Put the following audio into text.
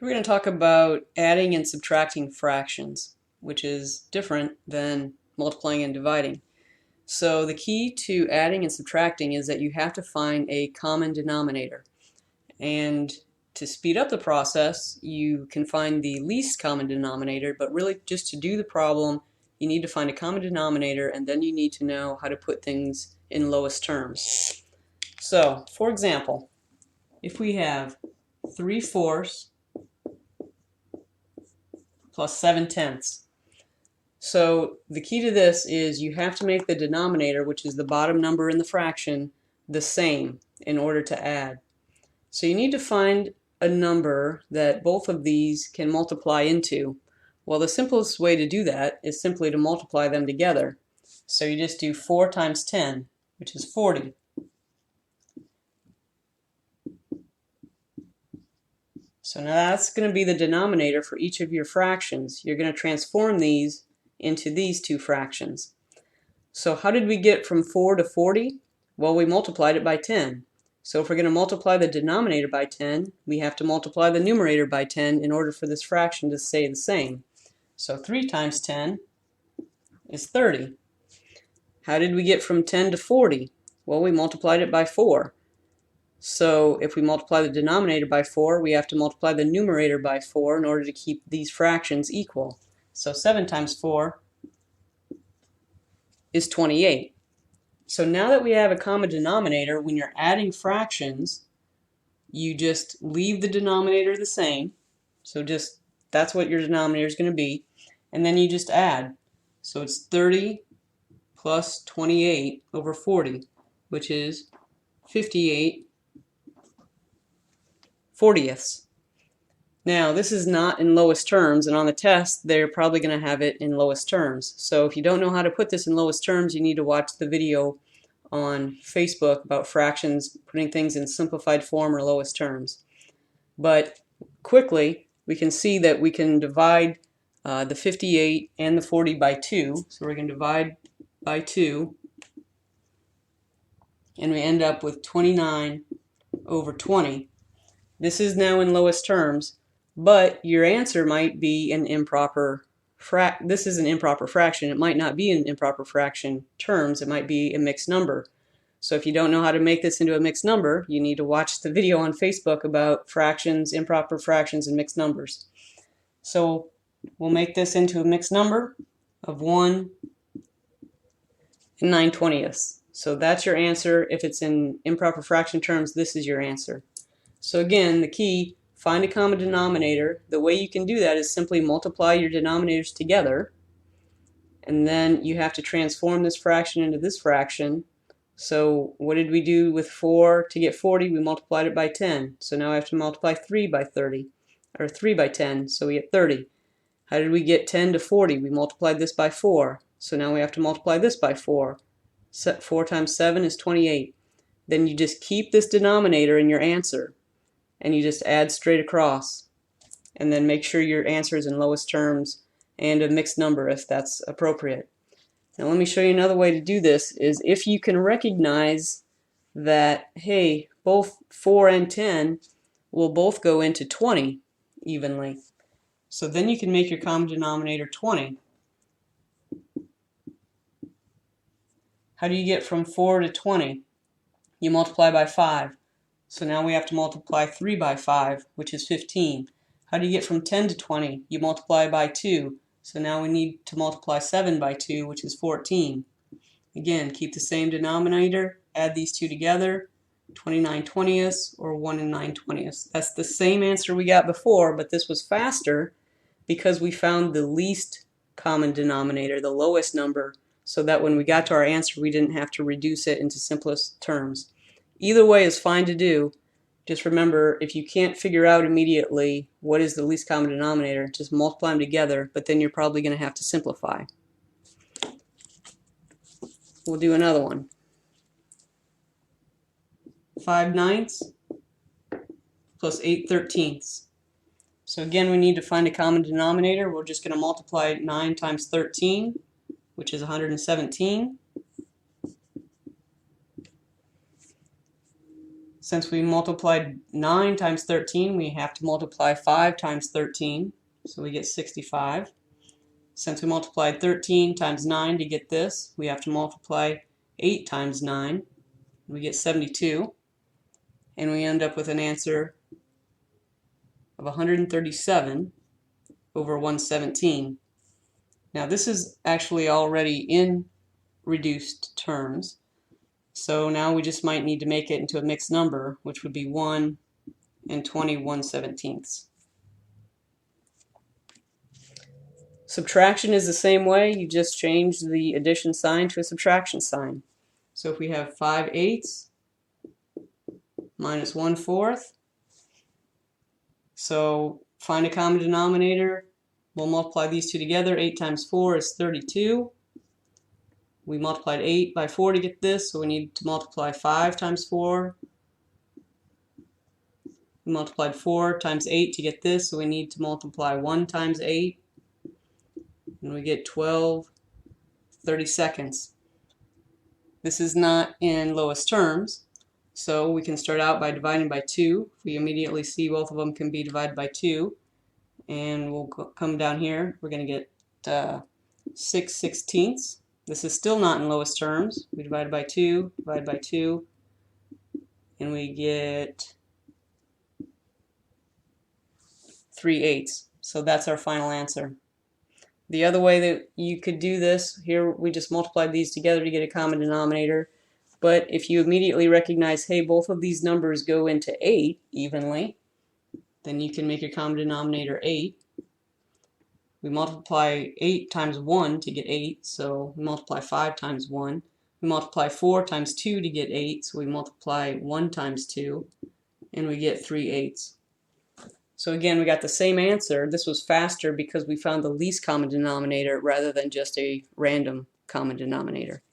We're going to talk about adding and subtracting fractions, which is different than multiplying and dividing. So the key to adding and subtracting is that you have to find a common denominator. And to speed up the process, you can find the least common denominator, but really just to do the problem, you need to find a common denominator, and then you need to know how to put things in lowest terms. So, for example, if we have 3/4 plus 7/10. So the key to this is you have to make the denominator, which is the bottom number in the fraction, the same in order to add. So you need to find a number that both of these can multiply into. Well, the simplest way to do that is simply to multiply them together. So you just do 4 times 10, which is 40. So now that's going to be the denominator for each of your fractions. You're going to transform these into these two fractions. So how did we get from 4 to 40? Well, we multiplied it by 10. So if we're going to multiply the denominator by 10, we have to multiply the numerator by 10 in order for this fraction to stay the same. So 3 times 10 is 30. How did we get from 10 to 40? Well, we multiplied it by 4. So if we multiply the denominator by 4, we have to multiply the numerator by 4 in order to keep these fractions equal. So 7 times 4 is 28. So now that we have a common denominator, when you're adding fractions, you just leave the denominator the same. So just that's what your denominator is going to be. And then you just add. So it's 30 plus 28 over 40, which is 58 40ths. Now this is not in lowest terms, and on the test they're probably going to have it in lowest terms. So if you don't know how to put this in lowest terms, you need to watch the video on Facebook about fractions, putting things in simplified form or lowest terms. But quickly we can see that we can divide the 58 and the 40 by 2. So we're going to divide by 2, and we end up with 29 over 20. This is now in lowest terms, but your answer might be an improper this is an improper fraction. It might not be in improper fraction terms. It might be a mixed number. So if you don't know how to make this into a mixed number, you need to watch the video on Facebook about fractions, improper fractions, and mixed numbers. So we'll make this into a mixed number of 1 and 9/20. So that's your answer. If it's in improper fraction terms, this is your answer. So again, the key, find a common denominator. The way you can do that is simply multiply your denominators together, and then you have to transform this fraction into this fraction. So what did we do with 4 to get 40? We multiplied it by 10. So now I have to multiply 3 by 30, or 3 by 10, so we get 30. How did we get 10 to 40? We multiplied this by 4. So now we have to multiply this by 4. 4 times 7 is 28. Then you just keep this denominator in your answer, and you just add straight across, and then make sure your answer is in lowest terms and a mixed number if that's appropriate. Now let me show you another way to do this. Is if you can recognize that, hey, both 4 and 10 will both go into 20 evenly. So then you can make your common denominator 20. How do you get from 4 to 20? You multiply by 5. So now we have to multiply 3 by 5, which is 15. How do you get from 10 to 20? You multiply by 2. So now we need to multiply 7 by 2, which is 14. Again, keep the same denominator, add these two together, 29/20 or 1 and 9/20. That's the same answer we got before, but this was faster because we found the least common denominator, the lowest number, so that when we got to our answer we didn't have to reduce it into simplest terms. Either way is fine to do. Just remember, if you can't figure out immediately what is the least common denominator, just multiply them together, but then you're probably going to have to simplify. We'll do another one. 5/9 plus 8/13. So again, we need to find a common denominator. We're just going to multiply 9 times 13, which is 117. Since we multiplied 9 times 13, we have to multiply 5 times 13, so we get 65. Since we multiplied 13 times 9 to get this, we have to multiply 8 times 9, we get 72, and we end up with an answer of 137 over 117. Now this is actually already in reduced terms, so now we just might need to make it into a mixed number, which would be 1 and 21/17. Subtraction is the same way, you just change the addition sign to a subtraction sign. So if we have 5/8 minus 1/4, so find a common denominator, we'll multiply these two together. 8 times 4 is 32. We multiplied 8 by 4 to get this, so we need to multiply 5 times 4. We multiplied 4 times 8 to get this, so we need to multiply 1 times 8. And we get 12/32. This is not in lowest terms, so we can start out by dividing by 2. We immediately see both of them can be divided by 2. And we'll come down here. We're going to get 6/16. This is still not in lowest terms. We divide by 2, divide by 2, and we get 3/8. So that's our final answer. The other way that you could do this, here we just multiplied these together to get a common denominator. But if you immediately recognize, hey, both of these numbers go into 8 evenly, then you can make your common denominator 8. We multiply 8 times 1 to get 8, so we multiply 5 times 1. We multiply 4 times 2 to get 8, so we multiply 1 times 2, and we get 3/8. So again, we got the same answer. This was faster because we found the least common denominator rather than just a random common denominator.